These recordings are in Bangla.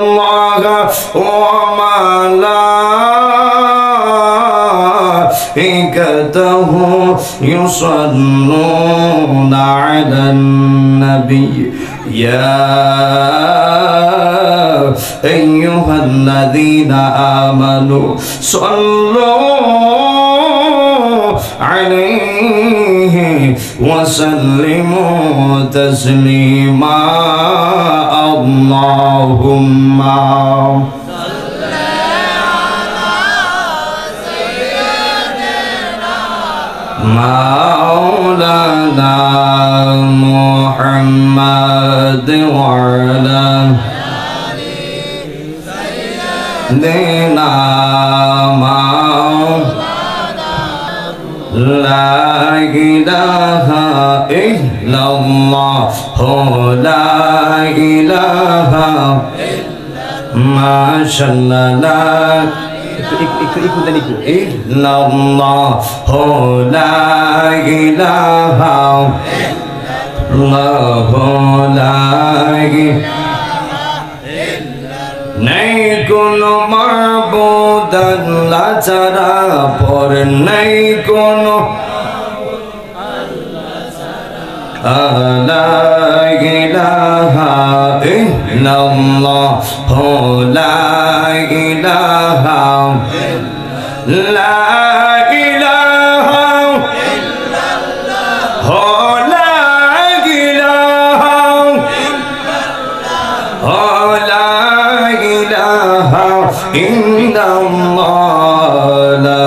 الله وملائكته يصلون على النبي يا أيها الذين آمنوا صلوا عليه وسلموا تسليما اللهم صل على سيدنا مولانا محمد وعلى سيدنا لا إله إلا الله لا إله ما شاء الله إلا الله لا إله الله لا নেই কোনো মাবুদ আল্লাহ ছাড়া পর নেই কোনো লা ইলাহা ইল্লাল্লাহ লা ইলাহা লা ইলাহা ইল্লাল্লাহ লা ইলাহা লা ইলাহা ইল্লাল্লাহ লা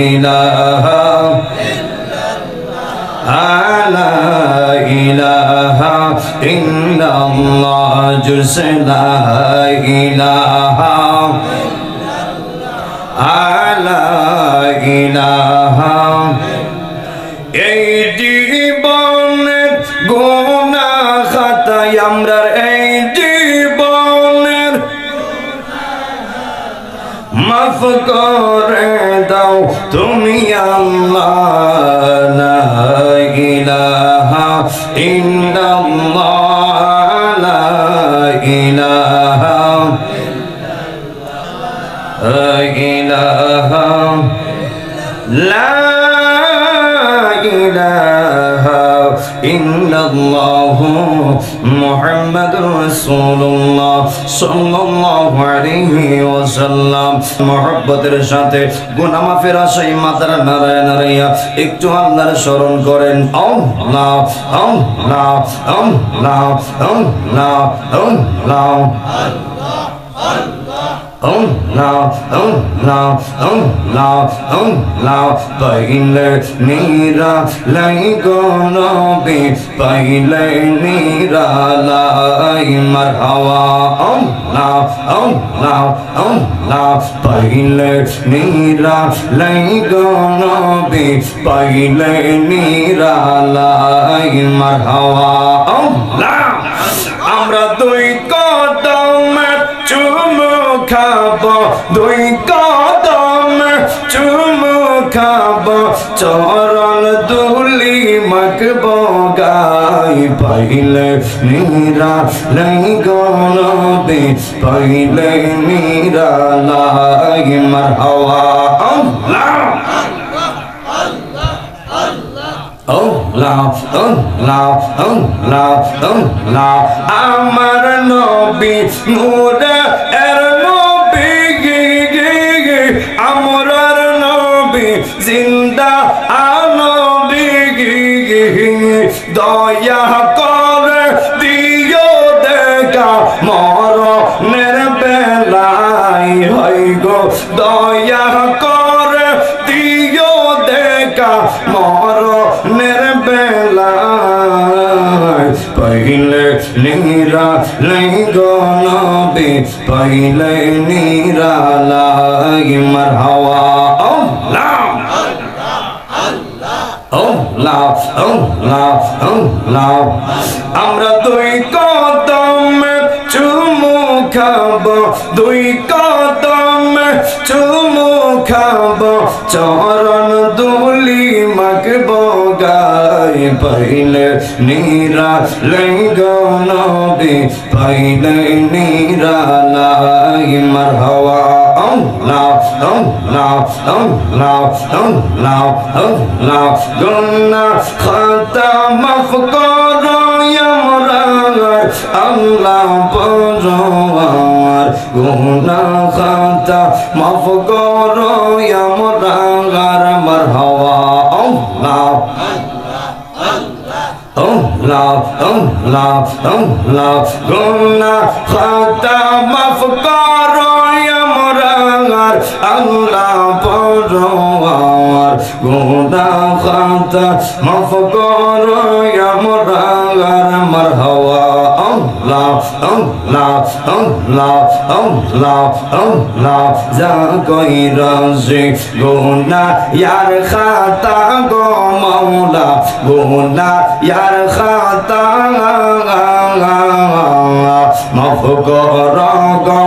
ইলাহা লা ইলাহা ইল্লাল্লাহ জুসে লা ইলাহা লা ইলাহা এই জীবনের গুনাহ খাতায় আমরা এই জীবনের মাফ করে দাও তুমি আল্লাহ লা ইলাহা ইল্লাল্লাহ লা ইলাহা ইলাহা লা ইলাহা ইল্লাল্লাহ মুহাম্মাদুর রাসূলুল্লাহ সাল্লাল্লাহু আলাইহি ওয়াসাল্লাম মহব্বতের সাথে গুনাহ মাফের আশায় মাতার নারায়ণ নারাইয়া একটু আল্লাহর স্মরণ করেন আল্লাহ আল্লাহ আল্লাহ আল্লাহ আল্লাহ Allah, Allah, Allah, Allah, paile nira lai gonobi, paile nira lai marhawa. Allah, Allah, Allah, paile nira lai gonobi, paile nira lai marhawa. Allah, amra dui kodam chum খাবো দুই কদম চুমু খাবো চরণ দুলি মাখবো গাই পাইলে নীরা লাই গনবে পাইলে নীরা লাই মারহাওয়া আল্লাহ Allah, Allah, Allah, Allah, আমার নবী মুরা এর নবী আমরার নবী জিন্দা নবী দয়া করে দিও দেখা মরণের বেলায় হই গো দয়া করে দিও দেখা মরণের বেলায় পাইলে নীরা লাই গনবে পাইলে নীরা লাই মারহাওয়া আল্লাহ আল্লাহ আল্লাহ আল্লাহ আমরা দুই কদম চুমু খাবো দুই কদম চুমু খাবো চরণ দুলি মাখবো গায় পাইলে নীরা লাই গনবে পাইলে নীরা গুনাহ খাতা মাফ করো আমার আল্লাহ পরওয়ার গুনাহ খাতা মাফ করো আমার মারহাবা আল্লাহ গুনাহ খাতা মাফ করো আমার আল্লাহ পরওয়ার গুনাহ খাতা মাফ করো আমার মারহাবা আল্লাহ যা কইরাছে গুনাহ ইয়ার খাতা গো মাওলা গুনাহ ইয়ার খাতা মাফ করো গো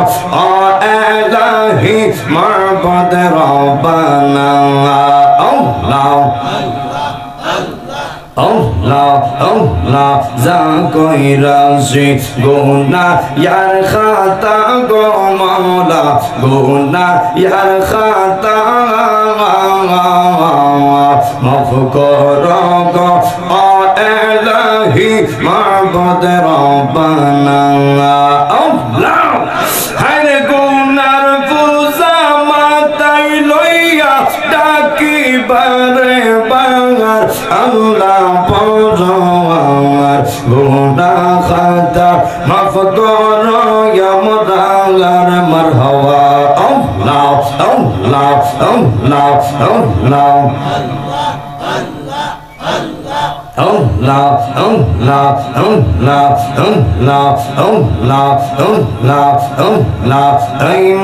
ইলাহি মাবুদ রব্বানা আল্লাহ যা কইরাছে গুনাহ ইয়ার খাতা গো মাওলা গুনাহ ইয়ার খাতা মাফ করো গো ইলাহি মাবুদ রব্বানা আল্লাহ হায় গুনার পূজা মাথায় লইয়া ডাকি বারে বার আল্লাহ পরওয়ার গুনাহ খাতা মাফ করো আমার মারহাবা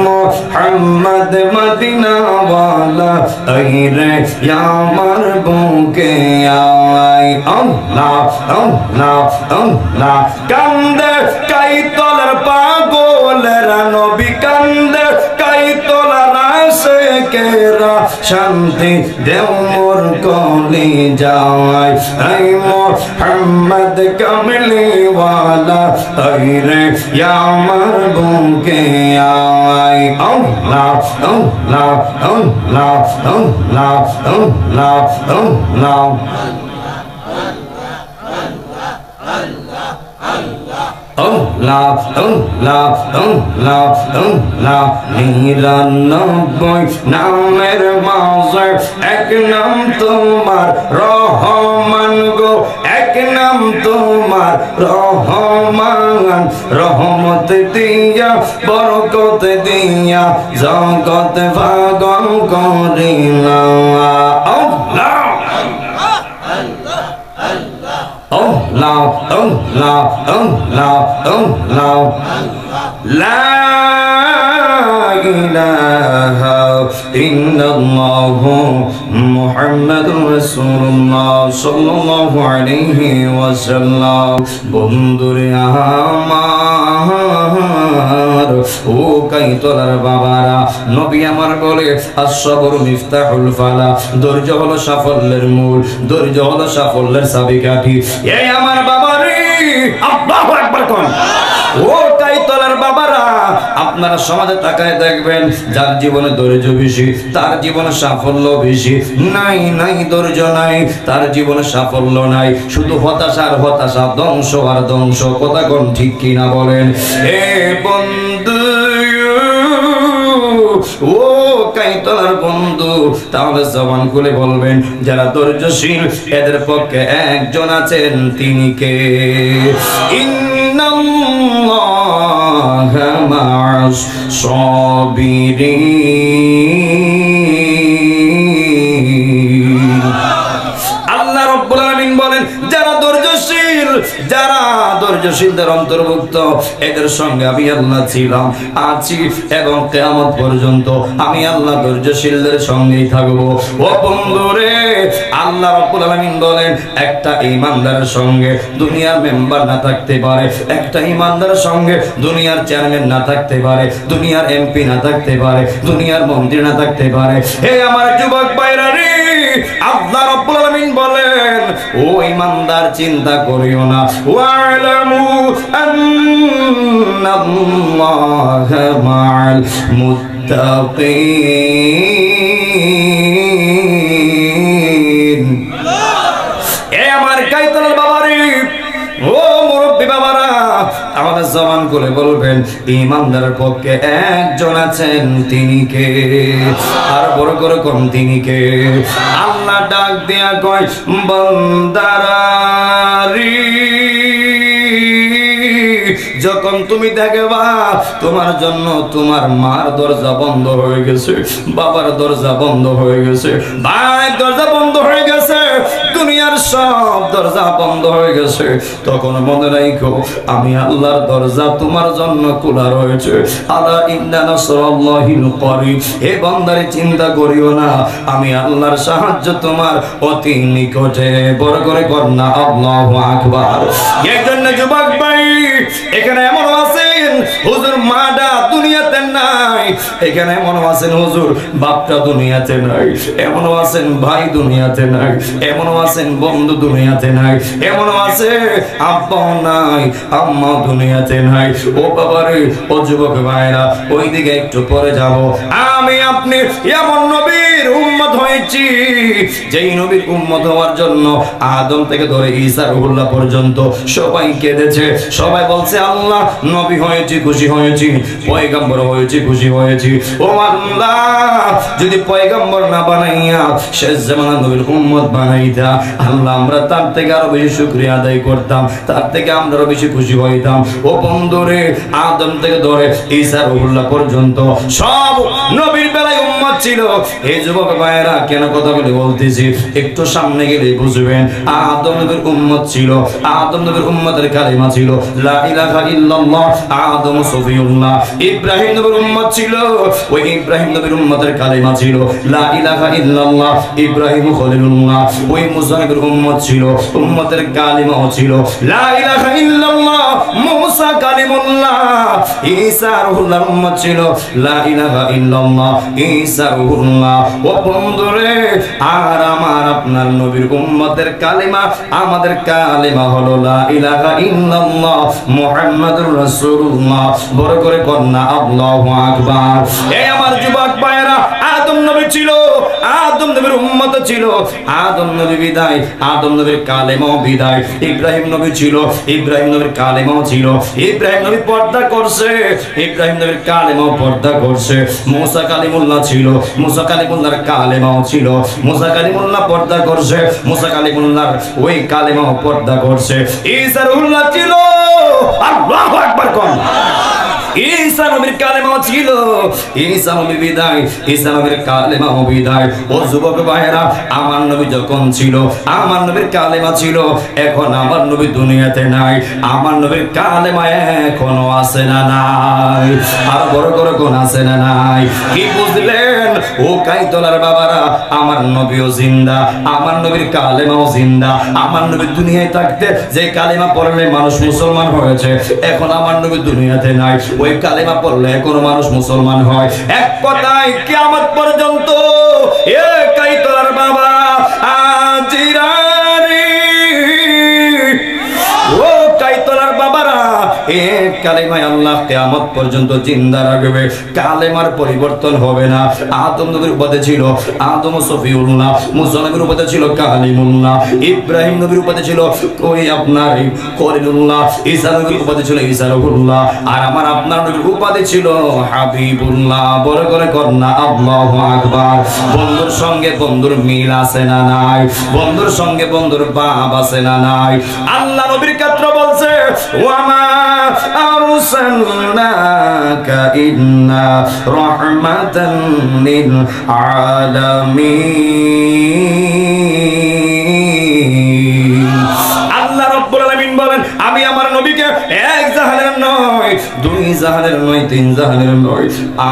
মোহাম্মদ মদিনা ওয়ালা এই রে আমার বুকে আয় কান্দে কাইতলার পাগলেরা নবী কান্দে কাইতলার আশিকেরা শান্তি দেও মোর কলি যায় এই মোহাম্মদ কামলি ওয়ালা এই রে আমার বুকে আয় নিরানব্বই নামের মাঝে এক নাম তোমার রহমান গো এক নাম তোমার রহমান রহমত দিয়া বরকত দিয়া জগত ভাগন করিলা লা ইলাহা ইল্লাল্লাহু মুহাম্মাদুর রাসূলুল্লাহ সাল্লাল্লাহু আলাইহি ওয়াসাল্লাম বন্ধুরে আমার ও কাইতলার বাবারা নবী আমার বলে as-sabru মিফতাহুল ফালাহ ধৈর্য হলো সাফল্যের মূল ধৈর্য হলো সাফল্যের চাবিকাঠি এই আমার বাবারে আল্লাহু আকবার কোন ও কাইতলার বাবারা আপনারা সমাজে তাকায় দেখবেন যার জীবনে ধৈর্য বেশি তার জীবনে সাফল্য বেশি নাই নাই ধৈর্য নাই তার জীবনে সাফল্য নাই শুধু হতাশা আর হতাশা ধ্বংস আর ধ্বংস কথা কোন ঠিক কিনা বলেন হে বন্ধু ও কাইতলার বন্ধু তাহলে জবান খুলে বলবেন যারা ধৈর্যশীল এদের পক্ষে একজন আছেন তিনি কে ইন্নাল্লাহা মা'আস সাবিরিন আল্লাহ রাব্বুল আলামিন বলেন যারা ধৈর্যশীলদের অন্তর্ভুক্ত এদের সঙ্গে আমি আল্লাহ ছিলাম আছি এবং কিয়ামত পর্যন্ত আমি আল্লাহ ধৈর্যশীলদের সঙ্গেই থাকব ও বন্ধুরে আল্লাহ রাব্বুল আলামিন বলেন একটা ঈমানদারের সঙ্গে দুনিয়ার মেম্বার না থাকতে পারে একটা ঈমানদারের সঙ্গে দুনিয়ার চেয়ারম্যান না থাকতে পারে দুনিয়ার এমপি না থাকতে পারে দুনিয়ার মন্ত্রী না থাকতে পারে হে আমার যুবক ভাইরা রে আল্লাহ রাব্বুল আলামিন বলেন ও ঈমানদার চিন্তা করিও না ওয়া'লামু আন্নাল্লাহা মা'আল মুত্তাকিন। এ আমার কাইতলার বাবারে, ও মুরব্বী বাবারা, আমাদের জবান করে বলবেন ইমানদারের পক্ষে একজন আছেন, তিনি কে? আর বড় করে কোন তিনি কে? আল্লাহ ডাক দিয়া কয় বান্দারি, যখন তুমি দেখবা তোমার জন্য তোমার মার দরজা বন্ধ হয়ে গেছে, বাবার দরজা বন্ধ হয়ে গেছে, ভাইয়ের দরজা বন্ধ হয়ে গেছে, দুনিয়ার সব দরজা বন্ধ হয়ে গেছে, তখন মনে রাখো আমি আল্লাহর দরজা তোমার জন্য খোলা রয়েছে। আলা ইন্না নাসরাল্লাহিল করিব। হে বান্দারে, চিন্তা করিও না, আমি আল্লাহর সাহায্য তোমার অতি নিকটে। বড় করে কন্যা আল্লাহু আকবার। একজন যুবক ভাই এখানে এমন আছেন, হুজুর মাটা দুনিয়াতে নাই, এখানে এমন আছেন হুজুর বাপটা দুনিয়াতে নাই, এমন আছেন ভাই দুনিয়াতে নাই, এমন আছেন বন্ধু দুনিয়াতে নাই, এমন আছে আব্বাও নাই, আম্মা দুনিয়াতে নাই। ও বাবারে, ও যুবক ভাইরা, ওই দিকে একটু পরে যাব। আমি আপনি এমন নবীর উম্মত হয়েছি, যেই নবীর উম্মত হওয়ার জন্য আদম থেকে ধরে ঈসা রুহুল্লাহ পর্যন্ত সবাই কেঁদেছে, সবাই বলছে আল্লাহ নবী হয়েছি খুশি হয়েছি, পয়গম্বর হয়েছি খুশি হয়েছি। ও আল্লাহ, যদি পয়গম্বর না বানাইয়া শেষ জামানার নবীর উম্মত বানাইতা, আল্লাহ আমরা তার থেকে আরো বেশি শুকরিয়া আদায় করতাম, তার থেকে আমরা আরো বেশি খুশি হইতাম। ও বন্ধুরে, আদম থেকে ধরে ঈসা রুহুল্লাহ পর্যন্ত সব নবীর বেলায় উম্মত ছিল। এই যুবক ভাইয়েরা, কেন কথাগুলি বলতেছি একটু সামনে গেলে বুঝবেন। আদম নবীর উম্মত ছিল, আদম নবীর উম্মতের কালিমা ছিল লা ইলাহা ইল্লাল্লাহ, আদম সফিউল্লাহ। ইব্রাহিম নবীর উম্মত ছিল, ওই ইব্রাহিম নবীর উম্মতের কালিমা ছিল লা ইলাহা ইল্লাল্লাহ, ইব্রাহিম খলিলুল্লাহ। ওই মুসা নবীর উম্মত ছিল, উম্মতের কালিমাও ছিল লা ইলাহা ইল্লাল্লাহ, মুসা কালিমুল্লাহ। ঈসা রুহুল্লাহর উম্মত ছিল লা ইলাহা ইল্লাল্লাহ, ঈসা রুহুল্লাহ। ও বন্ধুরে, আর আমার আপনার নবীর উম্মতের কালিমা, আমাদের কালিমা হলো লা ইলাহা ইল্লাল্লাহ মুহাম্মাদুর রাসূলুল্লাহ। বড় করে কন্যা আল্লাহু আকবার। এই আমার যুবক ভাইয়েরা, আদম নবী ছিল, আদম নবীর উম্মত ছিল, আদম নবী বিদায়, আদম নবীর কালেমাও বিদায়। ইব্রাহিম নবী ছিল, ইব্রাহিম নবীর কালেমাও ছিল, ইব্রাহিম নবী পর্দা করছে, ইব্রাহিম নবীর কালেমাও পর্দা করছে। মুসা কালিমুল্লাহ ছিল, মুসা কালিমুল্লাহর কালেমাও ছিল, মুসা কালিমুল্লাহ পর্দা করছে, মুসা কালিমুল্লাহর ওই কালেমাও পর্দা করছে। ঈসা রুহুল্লাহ ছিল, আল্লাহু আকবার কোন। ঈসা নবীর কালেমাও ছিল, ঈসা নবী বিদায়, ঈসা নবীর কালেমাও বিদায়। ও যুবক ভাইয়েরা, আমার নবী যখন ছিল, আমার নবীর কালেমা ছিল, এখন আমার নবী দুনিয়াতে নাই, আমার নবীর কালেমা এখনো আছে না নাই? আর বড় করে কোন আছে না নাই? কি বুঝলেন ও কাইতলার বাবারা? আমার নবীও জিন্দা, আমার নবীর কালেমাও জিন্দা। আমার নবী দুনিয়ায় থাকতে যে কালেমা পড়লে মানুষ মুসলমান হয়েছে, এখন আমার নবী দুনিয়াতে নাই, ওই কালেমা পড়লে এখনো মানুষ মুসলমান হয়। এক কথায় কিয়ামত পর্যন্ত এ কাইতলার বাবা আজিরারি, ও কাইতলার বাবারা, এ কালেমায় আল্লাহ কিয়ামত পর্যন্ত জিন্দা রাখবে, কালেমার পরিবর্তন হবে না। আদম নবীর উপাধি ছিল আদম সফিউল্লাহ, মুসা নবীর উপাধি ছিল কালিমুল্লাহ, ইব্রাহিম নবীর উপাধি ছিল ওই আপনার খলিলুল্লাহ, ঈসা নবীর উপাধি ছিল ঈসা রুহুল্লাহ, আর আমার আপনার নবীর উপাধি ছিল হাবিবুল্লাহ। বড় করে কন্যা আল্লাহু আকবার। বন্ধুর সঙ্গে বন্ধুর মিল আছে না নাই? বন্ধুর সঙ্গে বন্ধুর বাপ আছে না নাই? আল্লাহ নবীর ক্ষেত্র বলছে ওয়ামা আরসালনাকা ইল্লা রাহমাতান লিল আলামিন। আল্লাহ রাব্বুল আলামিন বলেন, আমি আমার নবীকে এক জাহানের নয়, দুই জাহানের নয়, তিন জাহানের নয়,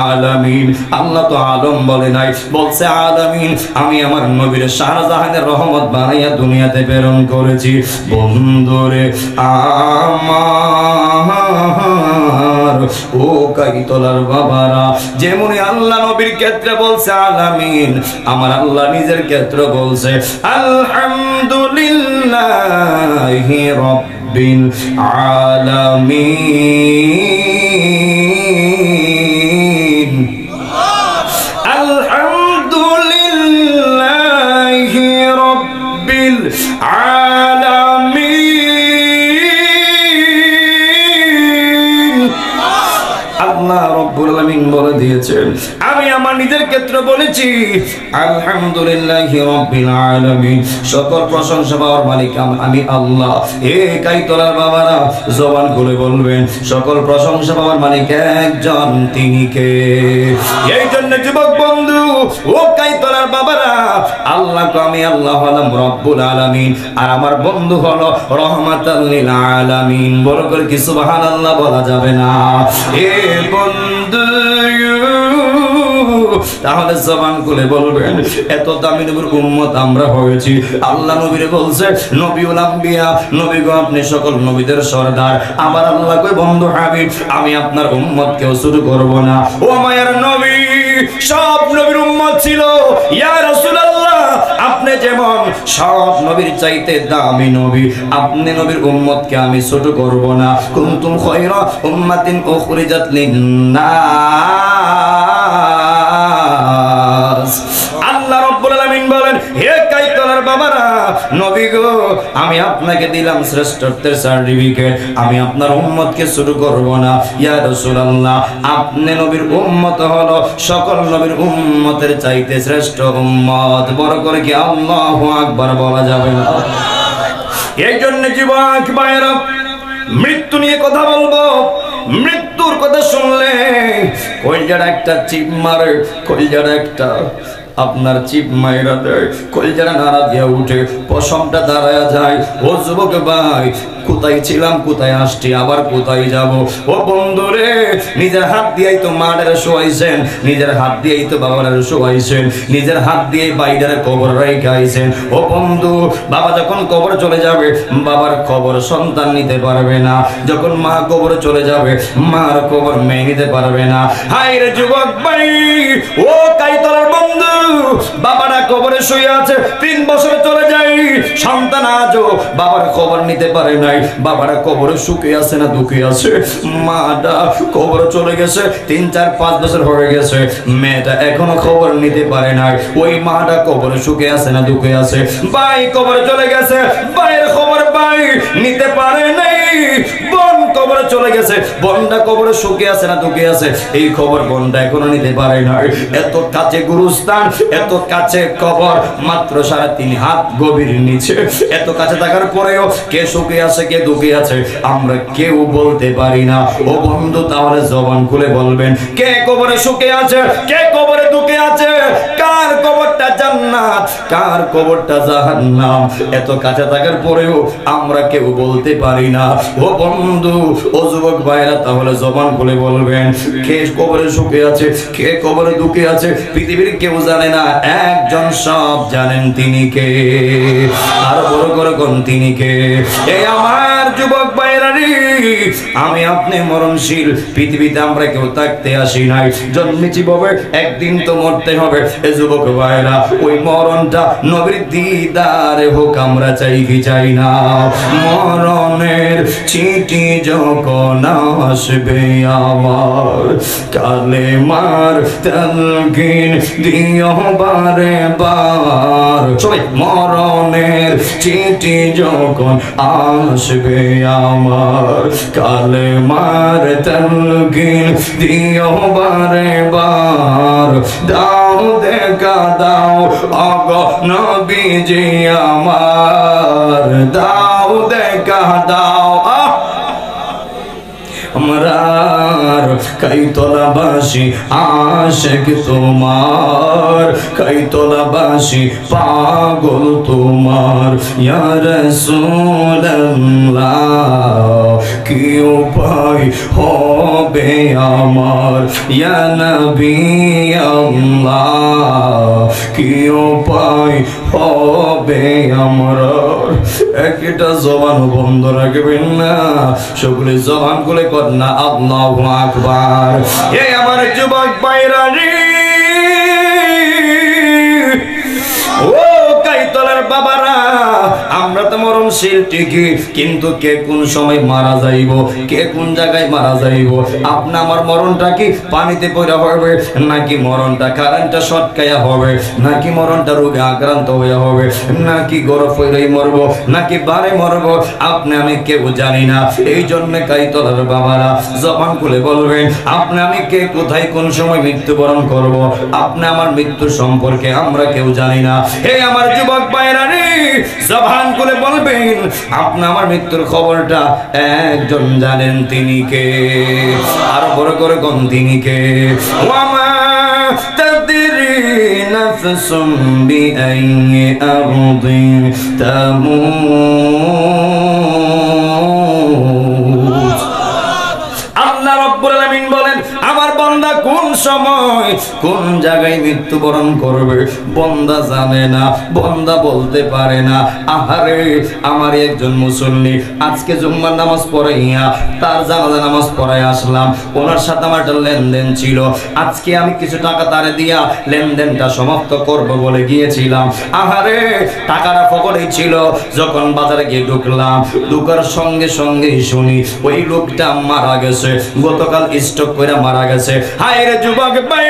আলামিন। আল্লাহ তো আলম বলে নাই, বলছে আলামিন। আমি আমার নবীর সারা জাহানের রহমত বানাইয়া দুনিয়াতে প্রেরণ করেছি। বন্ধুরে আমার, ও কাইতলার বাবারা, যেমনি আল্লাহ নবীর ক্ষেত্রে বলছে আলামিন, আমার আল্লাহ নিজের ক্ষেত্রে বলছে আলহামদুলিল্লাহি রাব্বিল আলামিন। আল্লাহ রাব্বুল আলামিন বলে দিয়েছেন, আমি আমার নিজের ক্ষেত্রে বলেছি আলহামদুলিল্লাহি রাব্বিল আলামিন, সকল প্রশংসা পাওয়ার মালিক আমি আল্লাহ। হে কাইতলার বাবারা জবান খুলে বলবেন, সকল প্রশংসা পাওয়ার মালিক একজন, তিনি কে? এই জন্য যুবক বন্ধু ও কাইতলার বাবারা, আল্লাহ তো আমি আল্লাহ হলাম রব্বুল আলামিন, আর আমার বন্ধু হলো রহমাতাল লিল আলামিন। বড় করে কি সুবহানাল্লাহ বলা যাবে না? এ বন্ধু তাহলে জবান খুলে বলবেন, এত দামি নবীর উম্মত আমরা হয়েছি। আল্লাহ নবীরে বলছে নবীউল আম্বিয়া, নবী গো আপনি সকল নবীদের সরদার। আবার আল্লাহ কই বন্ধু হাবিব আমি আপনার উম্মত কেউ শুরু করব না। ও মায়ের নবী সব নবীর উম্মত ছিল, ইয়া রাসূলুল্লাহ আপনি যেমন সব নবীর চাইতে দামি নবী, আপনি নবীর উম্মতকে আমি ছোট করব না। কুনতুম খায়রা উম্মাতিন উখরিজাত লিন-নাস। আল্লাহ রাব্বুল আলামিন বলেন, হে কাইতলার বাবারা নবী গো আমি আপনাকে দিলাম শ্রেষ্ঠত্বের সার্টিফিকেট, আমি আপনার উম্মতকে শুরু করব না। ইয়া রাসূলুল্লাহ আপনি নবীর উম্মত হলো সকল নবীর উম্মতের চাইতে শ্রেষ্ঠ উম্মত। বড় করে কি আল্লাহু আকবার বলা যাবে না? এই জন্য যুবক ভাইরা মৃত্যু নিয়ে কথা বলবো। মৃত্যুর কথা শুনলে কলজার একটা চিপ মারে, কলজার একটা আপনার চিপ মাইরা দেয়, কলজারা নাড়া দিয়ে উঠে, পশমটা দাঁড়ায়া যায়। ও যুবক ভাই কোথায় ছিলাম, কোথায় আসছি, আবার কোথায় যাব? ও বন্ধুরে নিজের হাত দিয়েই তো মায়ের শোয়াইছেন, নিজের হাত দিয়েই তো বাবার শোয়াইছেন, নিজের হাত দিয়ে বাইরের কবর রেখে আইছেন। ও বন্ধু বাবা যখন কবর চলে যাবে বাবার কবর সন্তান নিতে পারবে না, যখন মা কবর চলে যাবে মার কবর মেয়ে নিতে পারবে না। হাই রে যুবক ভাই ও কাইতলার বন্ধু, বাবারা কবরে শুয়ে আছে, 3 বছর চলে যায়, সন্তান আজও বাবার কবর নিতে পারে নাই। বাবারা কবরে সুখে আছে না দুঃখে আছে? মাটা কবর চলে গেছে, 3, 4, 5 বছর হয়ে গেছে, মেয়েটা এখনো খবর নিতে পারে নাই। ওই মাটা কবরে সুখে আছে না দুঃখে আছে? ভাই কবরে চলে গেছে, ভাইয়ের খবর ভাই নিতে পারে নাই। বোন কবরে চলে গেছে, বোনটা কবরে সুখে আছে না দুঃখে আছে? এই খবর বোনটা এখনো নিতে পারে নাই। এত কাছে গুরুস্থান, এত কাছে কবর, মাত্র 3.5 হাত গভীর নিচে। এত কাছে থাকার পরেও কে সুখে আছে কে দুঃখে আছে আমরা কেউ বলতে পারি না। ও বন্ধু তাহলে জবান খুলে বলবেন, কে কবরে সুখে আছে, কে কবরে দুঃখে আছে, কার কবরটা জান্নাত, কার কবরটা জাহান্নাম? এত কাছে থাকার পরেও আমরা কেউ বলতে পারি না। ও বন্ধু ও যুবক ভাইরা তাহলে জবান খুলে বলবেন, কে কবরে সুখে আছে, কে কবরে দুঃখে আছে? পৃথিবীর কেউ জানে না, একজন সব জানেন, তিনি কে? আর বড় করে কোন তিনি কে? এই আমার যুবক ভাইরা রে, আমি আপনি মরণশীল, পৃথিবীতে আমরা কেউ থাকতে আসি নাই, জন্মেছি ভাবে একদিন তো মরতে হবে। এ যুবক ভাইরা ওই মরণটা নবীর দিদারে হোক আমরা চাই কি চাই না? মরণের চিঠি যখন আসবে আমার, কালেমার তালকিন দিও বারে বার। সবাই মরণের চিঠি যখন আসবে আমার, কালেমার তালকিন দিও বারে বার। দাও দেখা দাও ওগো নবীজি আমার, দাও দেখা দাও। আমরার কাইতলাবাসী আশিক তোমার, কাইতলাবাসী পাগল তোমার। ইয়া রাসূলুল্লাহ কি উপায় হবে আমার, ইয়া নবী আল্লাহ কি উপায় হবে আমরা? একটা জবান বন্ধ রাখবেন না, সকলে জবান খুলে কর না আল্লাহু আকবার। এই আমার যুবক ভাইরা রে, ও কাইতলার বাবারা আমরা তো মরণশীল ঠিকই, কিন্তু কে কোন সময় মারা যাইব, কে কোন জায়গায় মারা যাইব। আপনি আমার মরণটা কি পানিতে পড়া হবে, নাকি মরণটা কারেন্টটা শটকায়া হবে, নাকি মরণটা রোগে আক্রান্ত হয়ে হবে, নাকি গরম হইলেই মরবো, নাকি বারে মরবো, আপনি আমি কেউ জানি না। এই জন্য কাইতলার বাবারা জবান খুলে বলবেন, আপনি আমি কে কোথায় কোন সময় মৃত্যুবরণ করব, আপনি আমার মৃত্যু সম্পর্কে আমরা কেউ জানি না। হে আমার যুবক ভাইরা রে, জবান খুলে বলবেন, আপনি আমার মৃত্যুর খবরটা একজন জানেন, তিনি কে? আর বড় করে কোন তিনি কে? ওয়ামা তাদরি নাফসুম বিআইয়ি আরদিন তামুত। আল্লাহ রাব্বুল আলামিন বলেন, আমার বান্দা কোন সময় কোন জায়গায় মৃত্যুবরণ করবে বান্দা জানে না, বান্দা বলতে পারে না। আহারে আমার একজন মুসল্লি আজকে জুম্মার নামাজ পড়াইয়া তার জানাজা নামাজ পড়াই আসলাম, ওনার সাথে আমার একটা লেনদেন ছিল, আজকে আমি কিছু টাকা তারে দিয়া লেনদেনটা সমাপ্ত করব বলে গিয়েছিলাম। আহারে টাকাটা পকেটেই ছিল, যখন বাজারে গিয়ে ঢুকলাম, ঢুকার সঙ্গে সঙ্গে শুনি ওই লোকটা মারা গেছে, গতকাল স্ট্রোক করে মারা গেছে। হায় রে যুবক ভাই,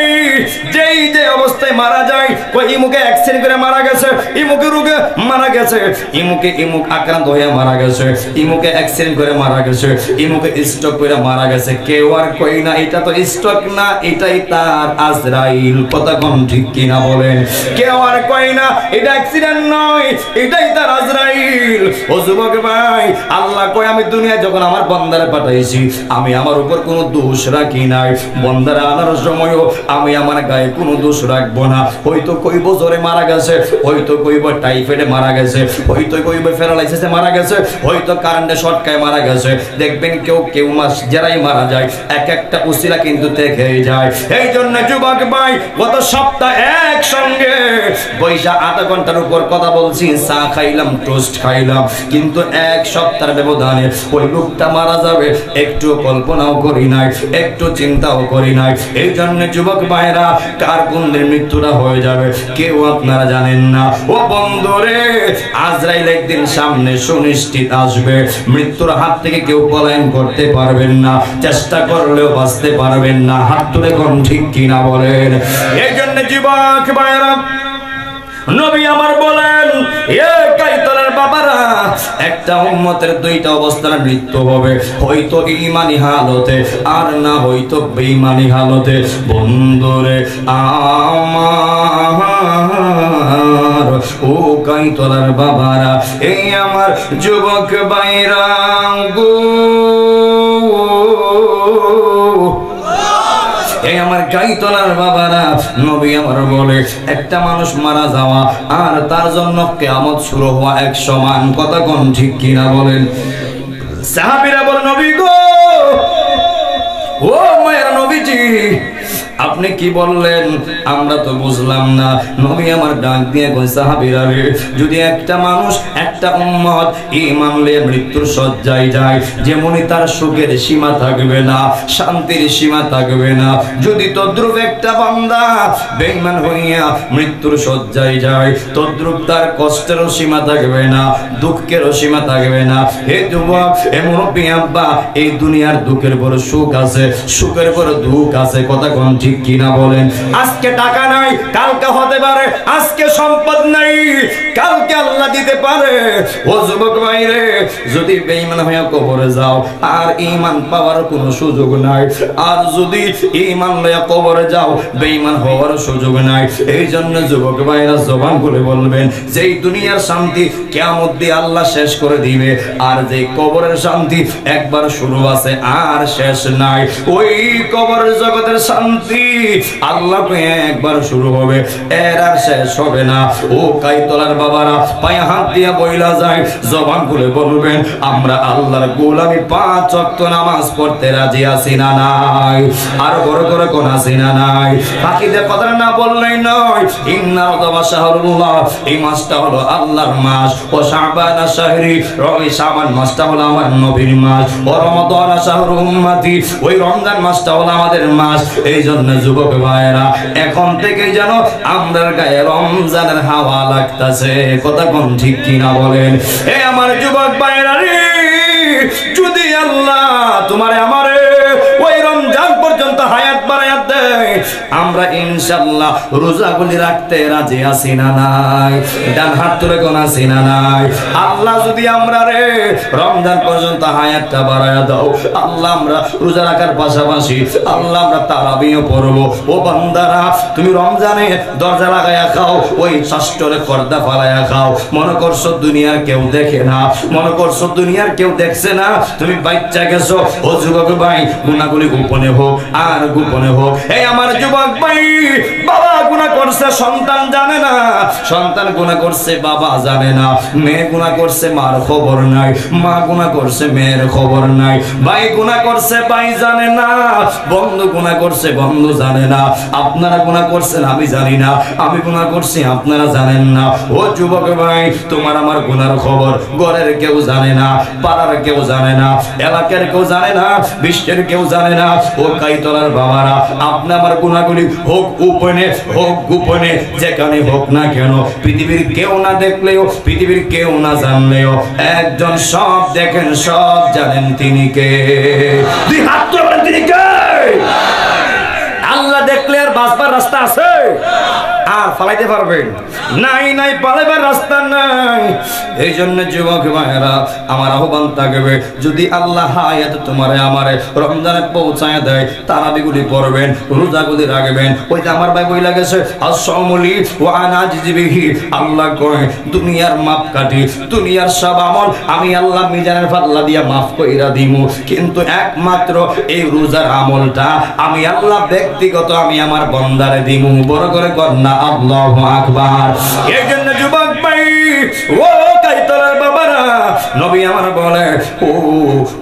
যেই যে অবস্থায় মারা যায়, কই ইমুকে অ্যাক্সিডেন্ট করে মারা গেছে, ইমুকে রোগে মারা গেছে, ইমুকে ইমুক আক্রান্ত হয়ে মারা গেছে, ইমুকে অ্যাক্সিডেন্ট করে মারা গেছে, ইমুকে স্ট্রোক করে মারা গেছে। কেউ আর কই না এটা তো স্ট্রোক না, এটাই তার আজরাইল। কথা কোন ঠিক কিনা বলেন? কেউ আর কই না এটা অ্যাক্সিডেন্ট নয়, এটাই তার আজরাইল। ও যুবক ভাই, আল্লাহ কয় আমি দুনিয়ায় যখন আমার বান্দারে পাঠাইছি, আমি আমার উপর কোনো দোষ রাখি নাই। বান্দারা আনার সময়ও আমি আমার গায়ে কোনো দোষ রাখবো না। হয়তো কইব জ্বরে মারা গেছে, হয়তো কইব টাইফয়েডে মারা গেছে, হয়তো কইব প্যারালাইসিসে মারা গেছে, হয়তো কারেন্টে শর্টকায় মারা গেছে। দেখবেন কেউ কেউ মাস যারাই মারা যায় এক একটা উসিলা কিন্তু দেখেই যায়। এই জন্য যুবক ভাই, গত সপ্তাহ একসঙ্গে বৈশা আধা ঘন্টার উপর কথা বলছি, চা খাইলাম, টোস্ট খাইলাম, কিন্তু এক সপ্তাহের ব্যবধানে ওই লোকটা মারা যাবে একটু কল্পনাও করি নাই, একটু চিন্তাও করি নাই। এই জন্য যুবক ভাইরা, কার কোন দিন মৃত্যুটা হয়ে যাবে কেউ আপনারা জানেন না। ও বন্ধুরে, আজরাইল একদিন সামনে সুনিশ্চিত আসবে, মৃত্যুর হাত থেকে কেউ পলায়ন করতে পারবেন না, চেষ্টা করলেও বাঁচতে পারবেন না। হাত তুলে কোন ঠিক কিনা বলেন? এই জন্য যুবক ভাইরা, নবী আমার বলেন, এ কাইতলার বাবারা, একটা উম্মতের দুইটা অবস্থায় মৃত্যু হবে, হয়তো ঈমানি হালতে আর না হয়তো বেঈমানি হালতে। বন্ধুরে আমার, ও কাইতলার বাবারা, এই আমার যুবক ভাইরা গো, এই আমার গাইতলার বাবারা, নবী আমার বলে, একটা মানুষ মারা যাওয়া আর তার জন্য কিয়ামত শুরু হওয়া এক সমান। কথা কোন ঠিক কিনা বলেন? সাহাবীরা বলে, নবী গো, ও মায়ের নবীজি, আপনি কি বললেন আমরা তো বুঝলাম না। নবী আমার ডাক দিয়ে কই, সাহাবীরা রে, যদি একটা মানুষ একটা উম্মত ঈমান নিয়ে মৃত্যুর শয্যায় যায়, যেমনই তার সুখের সীমা থাকবে না, শান্তির সীমা থাকবে না, যদি তদ্রুপ একটা বান্দা বেঈমান হইয়া মৃত্যুর শয্যায় যায়, তদ্রুপ তার কষ্টেরও সীমা থাকবে না, দুঃখেরও সীমা থাকবে না। হে যুবক, এমন আব্বা, এই দুনিয়ার দুঃখের বড় সুখ আছে, সুখের বড় দুঃখ আছে। কথা কোন ঠিক কিনা বলেন? আজকে টাকা নাই, কালকে হতে পারে, আজকে সম্পদ নাই, কালকে আল্লাহ দিতে পারে। ও যুবক ভাই রে, যদি বেঈমান হয়ে কবরে যাও আর ঈমান পাওয়ার কোনো সুযোগ নাই, আর যদি ঈমান লয়ে কবরে যাও বেঈমান হওয়ার সুযোগ নাই। এই জন্য যুবক ভাইরা জবান খুলে বলবেন, যেই দুনিয়ার শান্তি কিয়ামত দিয়ে আল্লাহ শেষ করে দিবে, আর যে কবরের শান্তি একবার শুরু আছে আর শেষ নাই, ওই কবরের জগতের শান্তি আল্লাহ একবার শুরু হবে, এর আর শেষ হবে না। ও কাইতলার বাবারা, পায়ে হাত দিয়া বইলা যায়, জবান খুলে বলবেন, আমরা আল্লাহর গোলামি 5 ওয়াক্ত নামাজ পড়তে রাজি আছি না নাই? আর বড় করে কোন আছি না নাই? বাকিদের কথা না বললেই নয়। ইন্না রাজা শাহরুল্লাহ, এই মাসটা হলো আল্লাহর মাস। ও শাবান শাহরি, রবি শাবান মাসটা হলো আমার নবীর মাস। ও রমাদান শাহরু উম্মতি, ওই রমজান মাসটা হলো আমাদের মাস। এই জন্য যুবক ভাইরা, এখন থেকে যেন আমরার গায়ে রমজানের হাওয়া লাগতাছে। কথা কোন ঠিক কিনা বলেন? এ আমার যুবক ভাইরা রে, যদি আল্লাহ তোমারে আমারে ওই রমজান পর্যন্ত হায়াত বাড়ায়া দেয়, আমরা ইনশাআল্লাহ রোজাগুলি রাখতে রাজি আছি না নাই? ডান হাত তুলে কোন আছি না নাই? আল্লাহ যদি আমরা রে রমজান পর্যন্ত হায়াতটা বাড়ায়া দাও, আল্লাহ আমরা রোজা রাখার পাশাপাশি আল্লাহ আমরা তারাবিও পড়বো। ও বান্দারা, তুমি রমজানে দরজা লাগায়া খাও, ওই শাস্ত্রে পর্দা ফালায়া খাও। মনে করছো দুনিয়ার কেউ দেখে না, মনে করছো দুনিয়ার কেউ দেখছে না, তুমি বাচ্চা গেছো। ও যুবক ভাই, গুনাহগুলি গোপনে হোক আর গোপনে হোক। এই আমার যুবক ভাই, বাবা গুনাহ করছে সন্তান জানে না, সন্তান গুনাহ করছে বাবা জানে না, মেয়ে গুনাহ করছে মার খবর নাই, মা গুনাহ করছে মেয়ের খবর নাই, ভাই গুনাহ করছে ভাই জানে না, বন্ধু গুনাহ করছে বন্ধু জানে না, আপনারা গুনাহ করছেন আমি জানি না, আমি গুনাহ করছি আপনারা জানেন না। ও যুবক ভাই, তোমার আমার গুনার খবর ঘরের কেউ জানে না, পাড়ার কেউ জানে না, এলাকার কেউ জানে না, বিশ্বের কেউ জানে না। ও কাইতলার বাবারা, আপনি আমার গুনাহগুলি হোক গোপনে হোক গোপনে, যেখানে হোক না কেন, পৃথিবীর কেউ না দেখলেও, পৃথিবীর কেউ না জানলেও, একজন সব দেখেন সব জানেন, তিনি কে? দুই হাত তুলে তিনি কে? আল্লাহ দেখলে আর বাঁচবার রাস্তা আছে? আর ফালাইতে পারবেন? নাই, নাই, পালাইবার রাস্তা নাই। এই জন্য যুবক ভাইরা, আমার আহ্বান থাকবে, যদি আল্লাহ হায়াত তোমারে আমারে রমজানে পৌঁছায় দেয়, তারাবিগুলি পড়বেন, রোজাগুলি রাখবেন। ওই যে আমার ভাই বই লাগেছে আস-সাওমুলি ওয়া আনা আজিবিহি, আল্লাহ কয় দুনিয়ার মাপ কাটি, দুনিয়ার সব আমল আমি আল্লাহ মিজানের পাল্লা দিয়া মাফ কইরা দিমু, কিন্তু একমাত্র এই রোজার আমলটা আমি আল্লাহ ব্যক্তিগত আমি আমার বান্দারে দিমু। বড় করে কন্যা আল্লাহু আকবার। এই জন্য যুবক ভাই, ও কাইতলার বাবারা, নবী আমার বলে,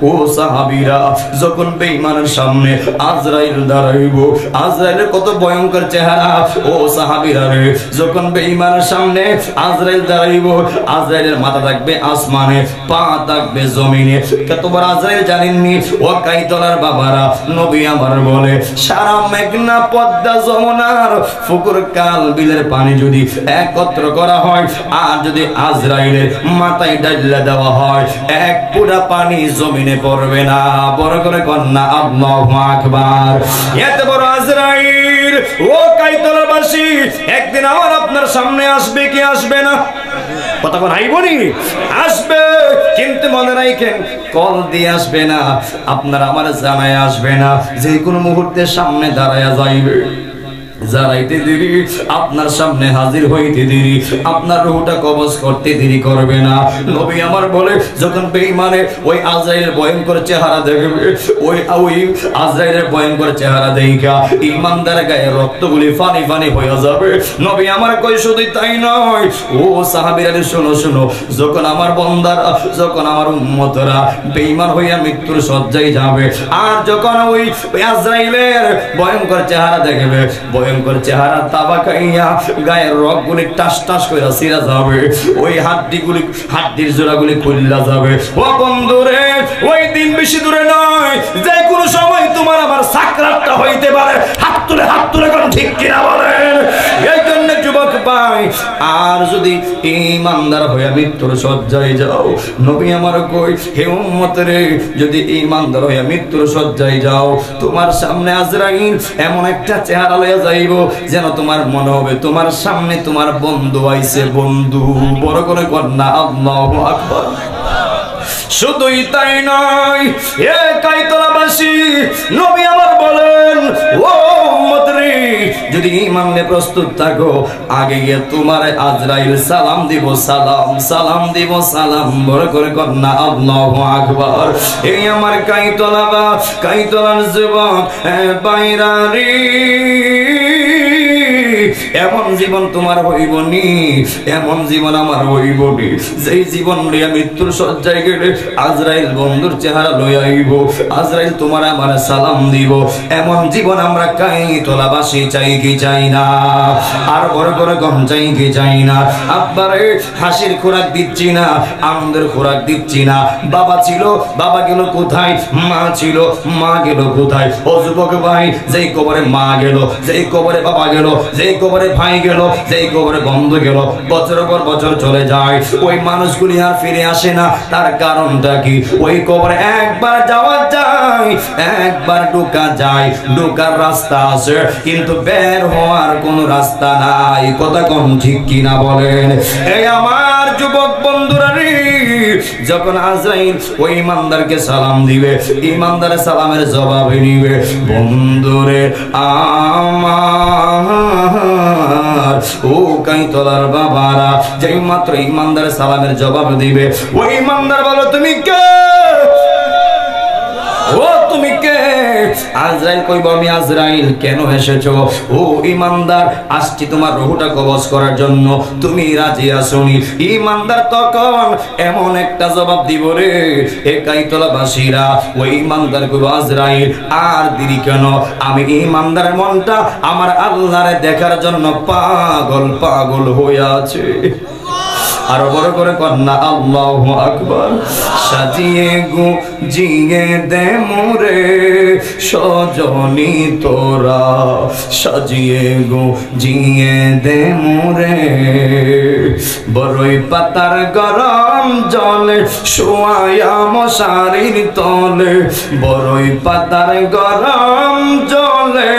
ও সাহাবীরা, যখন বেঈমানের সামনে আজরাইল দাঁড়াইব, আজরাইলের কত ভয়ঙ্কর চেহারা। ও সাহাবীরা রে, যখন বেঈমানের সামনে আজরাইল দাঁড়াইব, আজরাইলের মাথা থাকবে আসমানে, পা থাকবে জমিনে। কতবার আজরাইল জানেননি? ও কাইতলার বাবারা, নবী আমার বলে, সারা মেঘনা পদ্মা যমুনার পুকুর কাল বিলের পানি যদি একত্র করা হয়, আর যদি আজরাইলের মাথায় ডাইলা দেওয়া হয়, এক পুরা পানি জমিনে পড়বে না। বড় করে কন্যা আল্লাহু আকবার। এত বড় আজরাইল, ও কাইতলাবাসী, একদিন আমার আপনার সামনে আসবে কি আসবে না? কথা কোন আইবনি? আসবে, কিন্তু মনে রাখেন, কল দিয়ে আসবে না, আপনার আমার জানায় আসবে না, যে কোনো মুহূর্তে সামনে দাঁড়ায়া যাইবে। যারাইতে দেরি, আপনার সামনে হাজির হইতে দেরি, আপনার রূহটা কবজ করতে দেরি করবে না। নবী আমার বলে, যখন বেঈমানে ওই আজরাইলের ভয়ঙ্কর চেহারা দেখবে, ওই আজরাইলের ভয়ঙ্কর চেহারা দেখা ঈমানদার গায়ে রক্তগুলি ফানি ফানি হয়ে যাবে। নবী আমার কই শুধু তাই নয়, ও সাহাবীরা শোনো শোনো, যখন আমার বান্দারা, যখন আমার উম্মতরা বেঈমান হইয়া মৃত্যুর শয্যায় যাবে, আর যখন ওই আজরাইলের ভয়ঙ্কর চেহারা দেখবে, ভয়ঙ্কর চেহারা তাবা খাইয়া গায়ের রগগুলি টাস টাস করে ছিঁড়া যাবে, ওই হাড্ডির জোড়াগুলি খুললা যাবে। ও বন্ধুরে, ওই দিন বেশি দূরে নয়, যে কোনো সময় তোমার আমার সাকরাতটা হইতে পারে। হাত তুলে কোন ঠিক কিনা বলেন? এই জন্য যুবক ভাই, আর যদি ঈমানদার হয়ে মৃত্যুর শয্যায় যাও, নবী আমার কই, হে উম্মত রে, যদি ঈমানদার হয়ে মৃত্যুর শয্যায় যাও, তোমার সামনে আজরাইল এমন একটা চেহারা লইয়া যাইব, যেন তোমার মনে হবে তোমার সামনে তোমার বন্ধু আইছে, বন্ধু। বড় করে কন্যা আল্লাহু আকবার। শুধুই তাই নয়, এ কাইতলাবাসী, নবী আমার বলেন, ও উম্মত রে, যদি ঈমান নিয়ে প্রস্তুত থাকো, আগে গিয়ে তোমার আজরাইল সালাম দিব, সালাম দিব, সালাম। বড় করে কন্যা আল্লাহু আকবার। এই আমার কাইতলার যুবক বাইরা রে, এমন জীবন তোমার হইব নি, এমন জীবন আমার হইব নি যেই জীবন লইয়া মৃত্যুর শয্যায় গেলে আজরাইল বন্ধুর চেহারা লইয়া আইব, আজরাইল তোমার আমার সালাম দিব। এমন জীবন আমরা কাইতলাবাসী চাই কি চাই না? আর বড় করে গম চাই কি চাই না? আব্বারে হাসির খোরাক দিচ্ছি না, আনন্দের খোরাক দিচ্ছি না। বাবা ছিল, বাবা গেল কোথায়? মা ছিল, মা গেল কোথায়? ও যুবক ভাই, যেই কবরে মা গেল, যেই কবরে বাবা গেল, যেই কবরে ভাই গেল, যেই কবরে বন্ধু গেল, বছরের পর বছর চলে যায়, ওই মানুষগুলি আর ফিরে আসে না। তার কারণটা কি? ওই কবরে একবার যাওয়া যায়, একবার ঢোকা যায়, ঢোকার রাস্তা আছে কিন্তু বের হওয়ার কোন রাস্তা নাই। কথা কোন ঠিক কিনা বলেন? এই আমার যুবক বন্ধুরা রে, যখন আজরাইল ওই ইমানদারকে সালাম দিবে, ইমানদারের সালামের জবাব নিবে। বন্ধুরে আমার, ও কাইতলার বাবারা, যেই মাত্র ইমানদারের সালামের জবাব দিবে, ওই ইমানদার বলো তুমি কে? ও তুমি কে? আজরাইল কইব আমি আজরাইল। কেন এসেছো? ও ইমানদার, আসছি তোমার রূহটা কবজ করার জন্য। তুমি রাজি আসোনি? ইমানদার তখন এমন একটা জবাব দিব রে, এ কাইতলাবাসীরা, ওই ইমানদার কইব আজরাইল আর দেরি কেন? আমি ইমানদারের মনটা আমার আল্লাহরে দেখার জন্য পাগল পাগল হয়ে আছে। আরো বড় করে কন্যা আল্লাহু আকবার। সাজিয়ে গুজিয়ে দে মোরে সজনী তোরা, সাজিয়ে গুজিয়ে দে মোরে। বড়ই পাতার গরম জলে শোয়া মশারির তলে, বড়ই পাতার গরম জলে,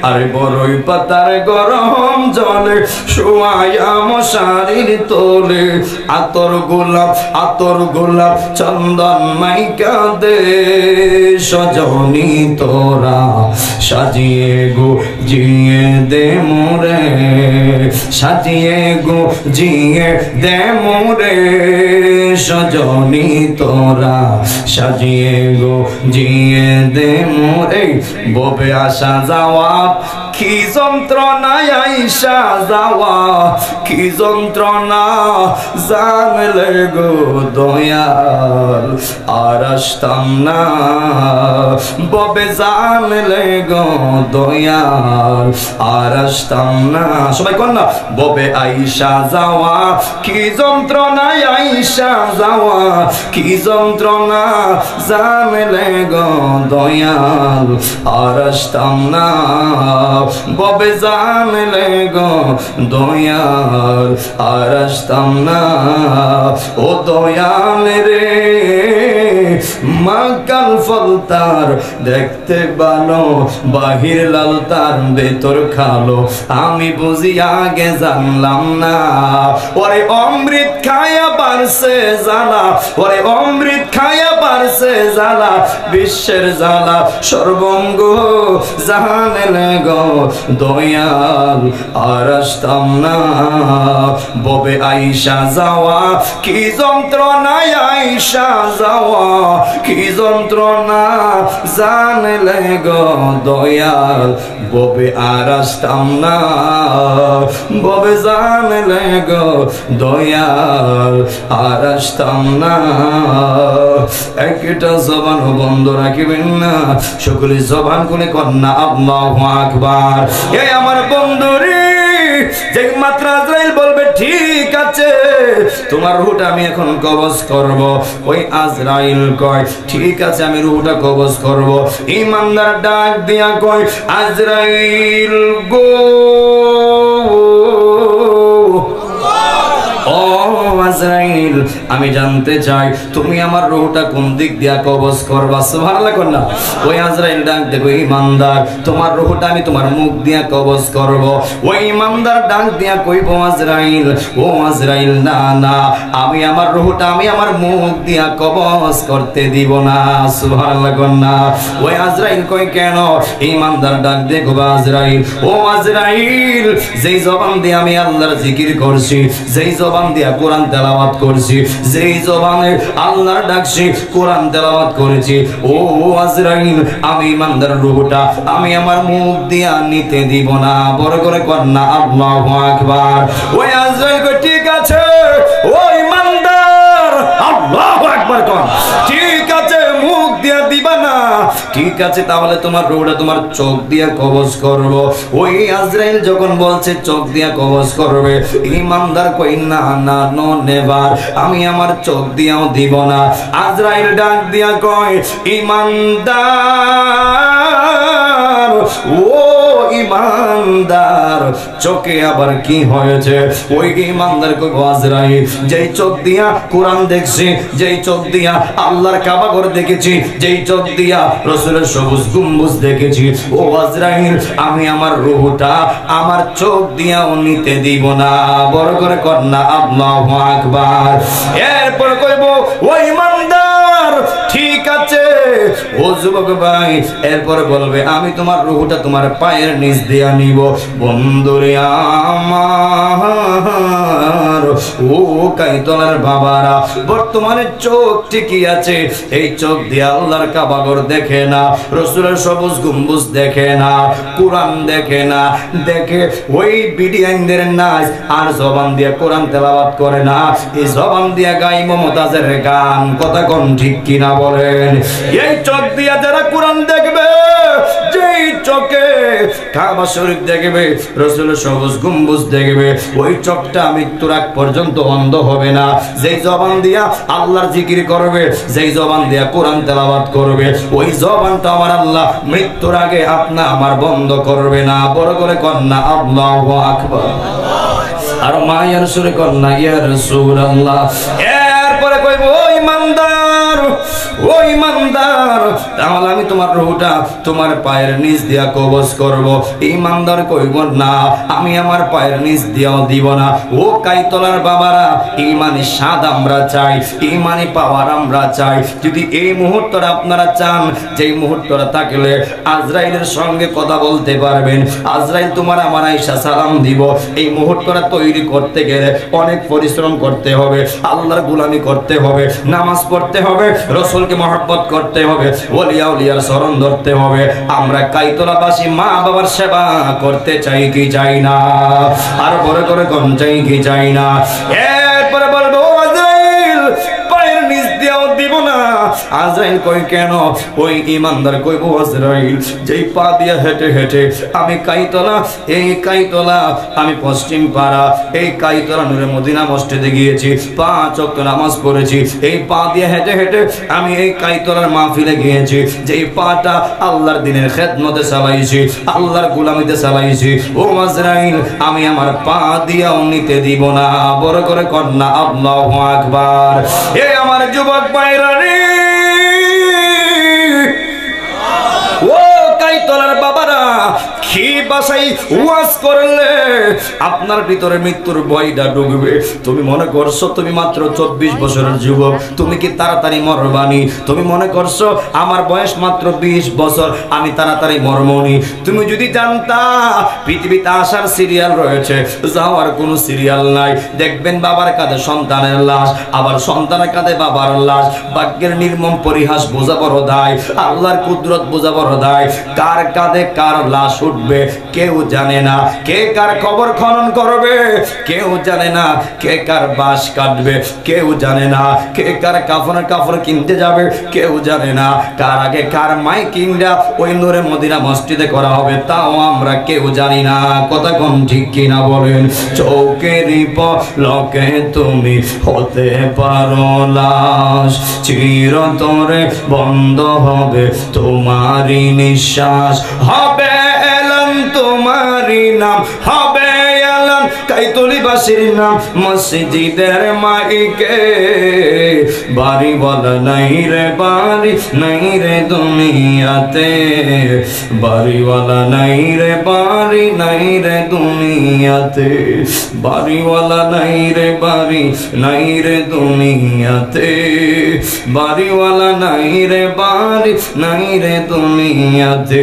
আরে বড়ই পাতার গরম জলে শোয়া মশারির তোলে। আতর গোলাপ চন্দন মাইকা দে সজনী তোরা, সাজিয়ে গুজিয়ে দে মোরে, সাজিয়ে গুজিয়ে দে মোরে সজনী তোরা, সাজিয়ে গুজিয়ে দে মোরে। ববে আসা যাওয়া কি যন্ত্রণায় আইসা যাওয়া, কি যন্ত্রণা জানলে গো দয়াল, আর আসতাম না। ববে জানলে গো দয়াল, আর আসতাম না। সবাই কর না, ববে আইসা যাওয়া কি যন্ত্রণায় আইসা যাওয়া, কি যন্ত্রণা জানলে গো দয়াল, আর আসতাম না। ববে জানলে গো দয়াল, আর আসতাম না। ও দয়াল রে, মাকাল ফলতার দেখতে ভালো, বাহির লাল তার ভেতর খালো, আমি বুঝি আগে জানলাম না। ওরে অমৃত খায়া বাড়ছে জ্বালা, ওরে অমৃত খায়া বাড়ছে জ্বালা, বিশ্বের জ্বালা সর্বঙ্গ জানলে গো দয়াল, আর আসতাম না। ববে আইসা যাওয়া কি যন্ত্রণায় আইসা যাওয়া, কি যন্ত্রণা জানলে গো দয়াল, ববে আর আসতাম না। ববে জানলে গো দয়াল, আর আসতাম না। একটা জবান বন্ধ রাখিবেন না, সকলে জবান খুলে কন্যা আল্লাহু আকবার। এই আমার বন্ধুরে, যে মাত্র আজরাইল বলবে ঠিক আছে তোমার রূহটা আমি এখন কবজ করব, ওই আজরাইল কয় ঠিক আছে আমি রূহটা কবজ করব। ইমানদার ডাক দিয়া কয় আজরাইল গো, ও আজরাইল আমি জানতে চাই তুমি আমার রূহটা কোন দিক দিয়া কবজ করবা। সুবহানাল্লাহ কর না। ওই আজরাইল ডাক দেখো ইমানদার তোমার রূহটা আমি তোমার মুখ দিয়া কবজ করব। ওই ইমানদার ডাক দিয়া কইব আজরাইল, ও আজরাইল না না, আমি আমার রূহটা আমি আমার মুখ দিয়া কবজ করতে দিব না। সুবহানাল্লাহ কর না। ওই আজরাইল কই কেন? ইমানদার ডাক দেখো আজরাইল, ও আজরাইল যেই জবান দিয়ে আমি আল্লাহর জিকির করছি, যেই জবান দিয়া কোরআন তেলাওয়াত করছি, যেই জবানে আল্লাহর ডাকছি কোরআন তেলাওয়াত করেছি, ও আজরাইল আমি ইমানদার রূহটা আমি আমার মুখ দিয়া নিতে দিব না। বড় করে কর না আল্লাহু আকবার। ওই আজরাইল কই ঠিক আছে ও ইমানদার, আল্লাহু আকবার কর, ঠিক আছে মুখ দিয়া দিবা না, ঠিক আছে তাহলে তোমার রূহটা তোমার চোখ দিয়া কবজ করব। ওই আজরাইল যখন বলছে চোখ দিয়া কবজ করবে, ইমানদার কই না না নো নেভার, আমি আমার চোখ দিয়াও দিব না। আজরাইল ডাক দিয়া কয় ইমানদার, ও ইমানদার চোখে আবার কি হয়েছে? ওই ইমানদার কই আজরাইল যেই চোখ দিয়া কোরআন দেখছি, যেই চোখ দিয়া আল্লাহর কাবা ঘর দেখেছি, যেই চোখ দিয়া রাসূলের সবুজ গম্বুজ দেখেছি, ও আজরাইল আমি আমার রূহটা আমার চোখ দিয়াও নিতে দিব না। বড় করে কর না আল্লাহু আকবার। এরপর কইব ও ইমানদার ঠিক আছে ও যুবক ভাই, এরপরে বলবে আমি তোমার রূহটা তোমার পায়ের নিচ দিয়া নিব। বন্ধুরে আমার, ও কাইতলার বাবারা, বর্তমানে চোখ ঠিকই আছে, এই চোখ দিয়ে আল্লাহর কাবা ঘর দেখে না, রাসূলের সবুজ গম্বুজ দেখে না, কোরআন দেখে না, দেখে ওই বিডিয়ানদের নাচ আর জবান দিয়ে কোরআন তেলাওয়াত করে না, এই জবান দিয়ে গাই মমতাজের গান। কথা কোন ঠিক কিনা বলেন? এই চোখ দিয়া যারা কোরআন দেখবে, যেই চোখে কাবা শরীফ দেখবে, রাসূলের সবুজ গম্বুজ দেখবে, ওই চোখটা মৃত্যুর আগ পর্যন্ত অন্ধ হবে না। যেই জবান দিয়া আল্লাহর জিকির করবে, যেই জবান দিয়া কোরআন তেলাওয়াত করবে, ওই জবানটা আমার আল্লাহ মৃত্যুর আগে আপনা আমার বন্ধ করবে না। বড় করে কন্যা আল্লাহু আকবার, আর মায়ের সুরে কন্যা ইয়া রাসূলুল্লাহ। এরপরে কইব ও ইমানদার, ও ইমানদার তাহলে আমি তোমার রূহটা তোমার পায়ের নিচ দিয়া কবজ করব। ইমানদার কইব না আমি আমার পায়ের নিচ দিয়াও দিব না। ও কাইতলার বাবারা, ইমানি স্বাদ আমরা চাই, ইমানি পাওয়ার আমরা চাই। যদি এই মুহূর্তটা আপনারা চান, যেই মুহূর্তটা থাকলে আজরাইলের সঙ্গে কথা বলতে পারবেন, আজরাইল তোমার আমার আয়েশা সালাম দিব, এই মুহূর্তটা তৈরি করতে গেলে অনেক পরিশ্রম করতে হবে, আল্লাহর গোলামি করতে হবে, নামাজ পড়তে হবে, রাসূলকে মহব্বত করতে হবে, ওলিয়া উলিয়ার শরণ ধরতে হবে। আমরা কাইতলাবাসী মা বাবার সেবা করতে চাই কি চাই না? আর বড় করে কোন চাই কি চাই না? এরপরে বলবো আজরাইল পায়ের নিচ দিয়েও দিব না। আজরাইল কই কেন? ওই ইমানদার কইব আজরাইল যেই পা দিয়ে হেঁটে হেঁটে আমি কাইতলা, এই কাইতলা আমি পশ্চিম পাড়া, এই কাইতলা নূরে মদিনা মসজিদে গিয়েছি, 5 ওয়াক্ত নামাজ পড়েছি, এই পা দিয়ে হেঁটে হেঁটে আমি এই কাইতলার মাহফিলে গিয়েছি, যেই পাটা আল্লাহর দিনের খেদমতে চালাইছি, আল্লাহর গোলামিতে চালাইছি, ও আজরাইল আমি আমার পা দিয়াও নিতে দিব না। বড় করে কন্যা আল্লাহু আকবার। এ আমার যুবক ভাইরা রে, ও কাইতলার বাবারা, কি বাসাই ওয়াজ করলে আপনার ভিতরে মৃত্যুর ভয়টা ঢুকবে। তুমি মনে করছো তুমি মাত্র 24 বছরের যুবক, তুমি কি তাড়াতাড়ি মরবানি? তুমি মনে করছো আমার বয়স মাত্র 20 বছর, আমি তাড়াতাড়ি মরমনি? তুমি যদি জানতা পৃথিবীতে আসার সিরিয়াল রয়েছে, যাওয়ার কোনো সিরিয়াল নাই। দেখবেন বাবার কাঁধে সন্তানের লাশ, আবার সন্তানের কাঁধে বাবার লাশ। ভাগ্যের নির্মম পরিহাস বোঝা বড় দায়, আল্লাহর কুদরত বোঝা বড় দায়। কার কাঁধে কার লাশ উঠবে কেউ জানে না, কে কার কবর খনন করবে কেউ জানে না, কে কার বাঁশ কাটবে কেউ জানে না, কে কার কাফন কিনতে যাবে কেউ জানে না, কার আগে কার মাইকিংটা ওই নূরে মদিনা মসজিদে করা হবে তাও আমরা কেউ জানি না। কথা কোন ঠিক কিনা বলেন? চৌকেরই পলকে তুমি হতে পারো লাশ, চিরতরে বন্ধ হবে তোমারই নিঃশ্বাস, হবে এলাম তোমারই নাম, হবে এলাম কাইতলিবাসীর নাম। মসজিদের মাইকে বাড়ি বলা নাই রে, বাড়ি নাই রে দুনিয়াতে, বাড়িওয়ালা নাই রে, বাড়ি নাই রে দুনিয়াতে, বাড়িওয়ালা নাই রে, বাড়ি নাই রে দুনিয়াতে, বাড়িওয়ালা নাই রে, বাড়ি নাই রে দুনিয়াতে।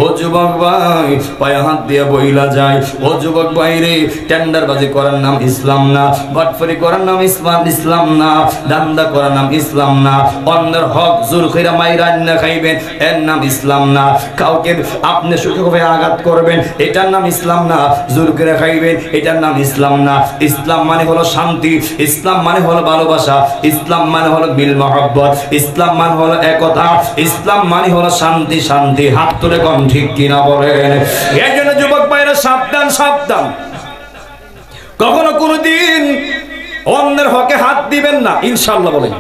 ও যুবক ভাই পায়ে হাত দিয়ে বইলা যায়, ও যুবক ভাই রে টেন্ডারবাজি করার নাম ইসলাম না, বাটফারি করার নাম ইসলাম না, দান্দা করার নাম ইসলাম না, অন্যের হক জোর কইরা মাইরা না খাইবেন এর নাম ইসলাম না, কাউকে আপনি সুযোগে আঘাত করবেন এটার নাম ইসলাম না, জোর করে খাইবেন এটার নাম ইসলাম না। ইসলাম মানে হলো শান্তি, ইসলাম মানে হলো ভালোবাসা, ইসলাম মানে হলো বিল মহব্বত, ইসলাম মানে হলো একতা, ইসলাম মানে হলো শান্তি। শান্তি হাত তুলে কোন ঠিক কিনা বলেন। এই জন্য যুবক ভাইরা সাবধান, সাবধান, কখনো কোনোদিন অন্যের হকে হাত দিবেন না, ইনশাআল্লাহ বলেন।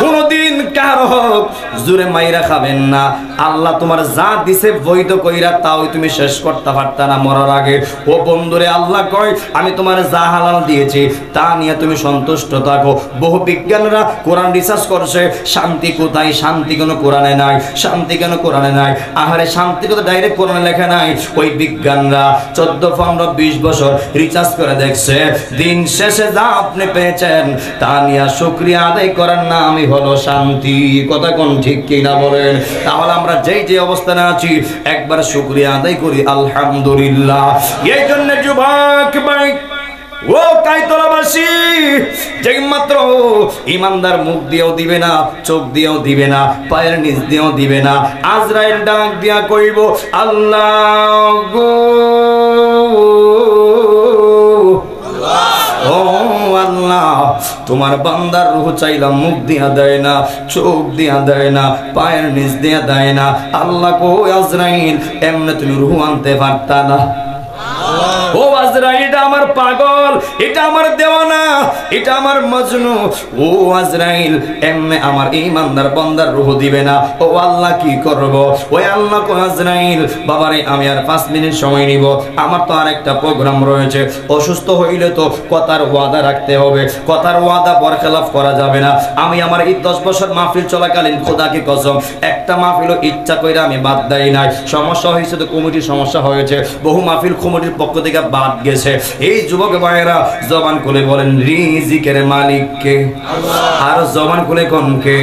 কোনদিন কারো হক জোরে মাইরা খাবেন না। আল্লাহ তোমার যা দিছে বৈধ কইরা তাও তুমি শেষ করতে পারতা না মরার আগে। ও বন্ধুরে, আল্লাহ কয় আমি তোমার যা হালাল দিয়েছি তা নিয়ে তুমি সন্তুষ্ট থাকো। বহু বিজ্ঞানীরা কোরআন রিসার্চ করছে শান্তি কোথায়, শান্তি কেন কোরআনে নাই, শান্তি কেন কোরআনে নাই। আহারে শান্তি কথা ডাইরেক্ট কোরআনে লেখা নাই। ওই বিজ্ঞানরা 14, 15, 20 বছর রিসার্চ করে দেখছে দিন শেষে যা আপনি পেয়েছেন তা নিয়ে শুকরিয়া আদায় করার নামই হলো শান্তি। কথা কোন ঠিক কিনা বলেন। তাহলে আমরা যেই যে অবস্থানে আছি একবার শুকরিয়া আদায় করি আলহামদুলিল্লাহ। এই জন্য যুবক ভাই ও কাইতলাবাসী, যেই মাত্র ইমানদার মুখ দিয়েও দিবে না, চোখ দিয়েও দিবে না, পায়ের নিচ দিয়েও দিবে না, আজরাইল ডাক দিয়া কইব আল্লাহ গো, ও আল্লাহ তোমার বান্দার রূহ চাইলাম মুখ দিয়া দেয় না, চোখ দিয়া দেয় না, পায়ের নিচ দিয়া দেয় না। আল্লাহ কো আজরাইল এমনে তুমি রূহ আনতে পারতা না। ও আজরাইল এটা আমার পাগল, এটা আমার দেওয়ানা, এটা আমার মজনু। ও আজরাইল এমনে আমার ঈমানদার বান্দার রূহ দিবে না। ও আল্লাহ কি করব? ওই আল্লাহ কো আজরাইল বাবারে আমি আর 5 মিনিট সময় নিব, আমার তো আর একটা প্রোগ্রাম রয়েছে। অসুস্থ হইলে তো কথার ওয়াদা রাখতে হবে, কথার ওয়াদা বরখেলাফ করা যাবে না। আমি আমার এই 10 বছর মাহফিল চলাকালীন খোদাকে কসম একটা মাহফিলও ইচ্ছা কইরা আমি বাদ দেই নাই। সমস্যা হয়েছে তো কমিটির সমস্যা হয়েছে, বহু মাহফিল কমিটির পক্ষ থেকে বাদ গেছে। এই যুবক ভাইয়েরা জবান খুলে বলেন রিজিকের মালিক কে? আর জবান খুলে কোন কে?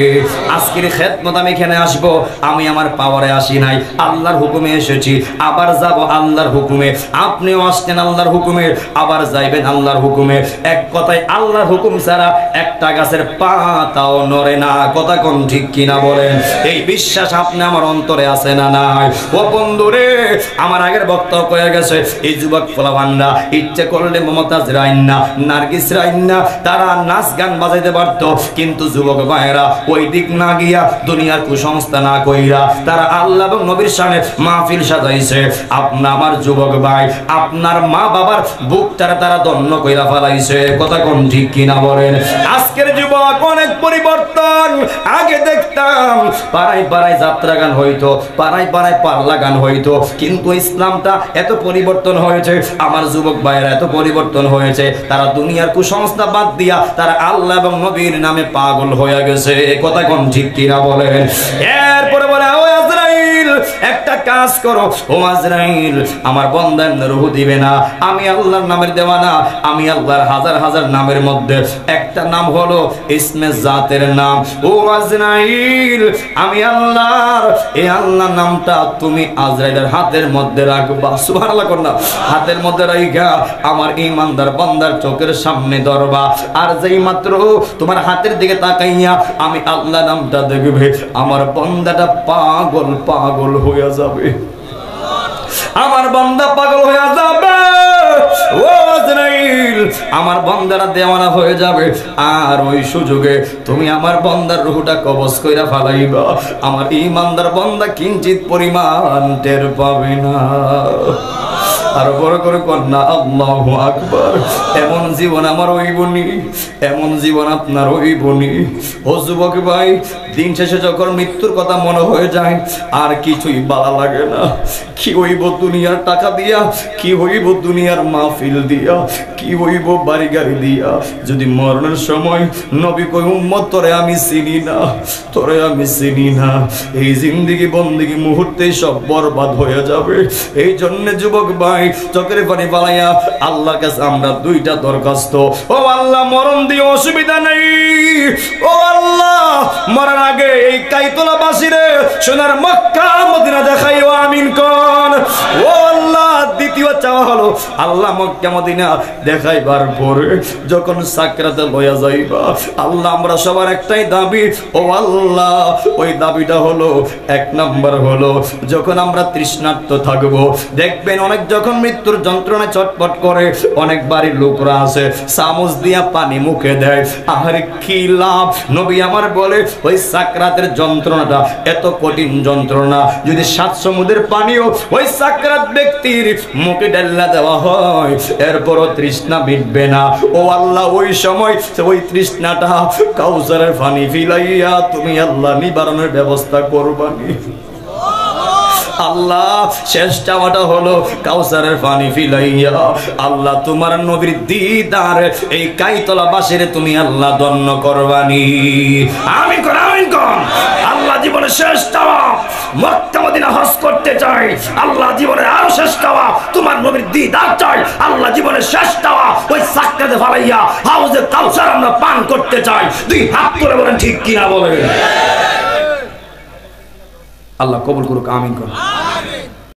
আজকের খেদমত আমি এখানে আসব, আমি আমার পাওয়ারে আসি নাই, আল্লাহর হুকুমে এসেছি, আবার যাব আল্লাহর হুকুমে। আপনিও আসছেন আল্লাহর হুকুমে, আবার যাইবেন আল্লাহর হুকুমে। এক কথায় আল্লাহর হুকুম ছাড়া একটা গাছের পাতাও নড়ে না। কথা কোন ঠিক কিনা বলেন। এই বিশ্বাস আপনি আমার অন্তরে আছে না নাই? ও বন্ধুরে, আমার আগের বক্তব্য হয়ে গেছে এই যুবক ফলাবানরা ইচ্ছে করলে মমতাজ রাইন্না, নার্গিস রাইন্না তারা নাচ গান বাজাইতে পারত, কিন্তু যুবক ভাইয়েরা ওই দিক না গিয়া দুনিয়ার কুসংস্কার না কইরা তারা আল্লাহ এবং নবীর শানে মাহফিল সাজাইছে। আপনা আমার যুবক ভাই আপনার মা বাবার বুকটারে তারা দন্ন কইরা ফেলাইছে। কথা কোন ঠিক কিনা বলেন। আজকের যুবক অনেক পরিবর্তন। আগে দেখতাম পাড়ায় পাড়ায় যাত্রা গান হইতো, পাড়ায় পাড়ায় পাল্লা গান হইতো, কিন্তু ইসলামটা এত পরিবর্তন হয়েছে, আমার যুবক ভাইয়েরা এত পরিবর্তন হয়েছে, তারা দুনিয়ার কুসংস্কার বাদ দিয়া তারা আল্লাহ এবং নবীর নামে পাগল হয়ে গেছে। কথা কোন ঠিক কিনা বলেন। এরপরে বলে ও আজরাইল একটা কাজ করো, ও আজরাইল আমার বান্দার রূহ দিবে না, আমি আল্লাহর নামের দেওয়ানা, আমি আল্লাহর হাজার হাজার নামের মধ্যে একটা নাম হলো ইসমে জাতের নাম। ও আজরাইল আমি আল্লাহর এই আল্লাহ নামটা তুমি আজরাইলের হাতের মধ্যে রাখবা। সুবহানাল্লাহ করনা, হাতের মধ্যে রাইখা আমার ঈমানদার বান্দার চোখের সামনে ধরবা। আর যেই মাত্র তোমার হাতের দিকে তাকাইয়া আমি আল্লাহ নামটা দেখবে, আমার বান্দাটা পাগল পাগল হয়ে যাবে, আমার বান্দা পাগল হয়ে যাবে। ও আজরাইল আমার বান্দারা দেওয়ানা হয়ে যাবে, আর ওই সুযোগে তুমি আমার বান্দার রূহটা কবজ কইরা ফেলাইবা। আমার ঈমানদার বান্দা কিঞ্চিত পরিমাণ টের পাবে না। আর বড় করে কন্যা আল্লাহু আকবার। এমন জীবন আমার হইবনি, এমন জীবন আপনার হইবনি। ও যুবক ভাই, দিন শেষে যখন মৃত্যুর কথা মনে হয়ে যায় আর কিছুই ভালো লাগে না। কি হইব দুনিয়ার টাকা দিয়া, কি হইব দুনিয়ার মাহফিল দিয়া, কি হইব বাড়ি গাড়ি দিয়া, যদি মরণের সময় নবী কই উম্মত তোরে আমি চিনি না, তোরে আমি চিনি না, এই জিন্দেগি বন্দেগি মুহূর্তেই সব বরবাদ হয়ে যাবে। এই জন্য যুবক ভাই চোখের পানি পালাইয়া আল্লাহর কাছে আমরা দুইটা দরখাস্ত। ও আল্লাহ মরণ দিয়ে অসুবিধা নেই, ও আল্লাহ মরার আগে এই কাইতলাবাসীরে সোনার মক্কা মদিনা দেখাইও, আমিন কোন। ও আল্লাহ দ্বিতীয় দুইবার চাওয়া হলো আল্লাহ মক্কা মদিনা দেখাইবার পরে যখন সাকরাতে লয়া যাইবা আল্লাহ আমরা সবার একটাই দাবি, ও আল্লাহ ওই দাবিটা হলো এক নাম্বার হলো যখন আমরা তৃষ্ণার্ত থাকবো, দেখবেন অনেক যখন মৃত্যুর যন্ত্রণায় চটপট করে অনেক বাড়ির লোকরা আছে চামচ দিয়া পানি মুখে দেয়, আর কি লাভ? নবী আমার বলে ওই সাকরাতের যন্ত্রণাটা এত কঠিন যন্ত্রণা, যদি 7 সমুদ্রের পানিও ওই সাকরাত ব্যক্তির মুখে ঢেলা দেওয়া হয় এরপরও তৃষ্ণা মিটবে না। ও আল্লাহ ওই সময় ওই তৃষ্ণাটা কাউসারের পানি ফিলাইয়া তুমি আল্লাহ নিবারণের ব্যবস্থা করবানি। আল্লাহ শেষ চাওয়াটা হলো কাউসারের পানি ফিলাইয়া আল্লাহ তোমার নবীর দিদার এই কাইতলা বাসের তুমি আল্লাহ ধন্য করবানি। আমিন কোন আমিন কোন। আল্লাহ জীবনের শেষ চাওয়া মক্কা মদিনা হজ করতে চাই, আল্লাহ জীবনের আরো শেষ চাওয়া তোমার নবীর দিদার চাই, আল্লাহ জীবনের শেষ চাওয়া ওই সাকরাতে ফালাইয়া হাউজে কাউসার আমরা পান করতে চাই। দুই হাত তুলে বলেন ঠিক কিনা বলেন। আল্লাহ কবুল করুক, আমিন করুন।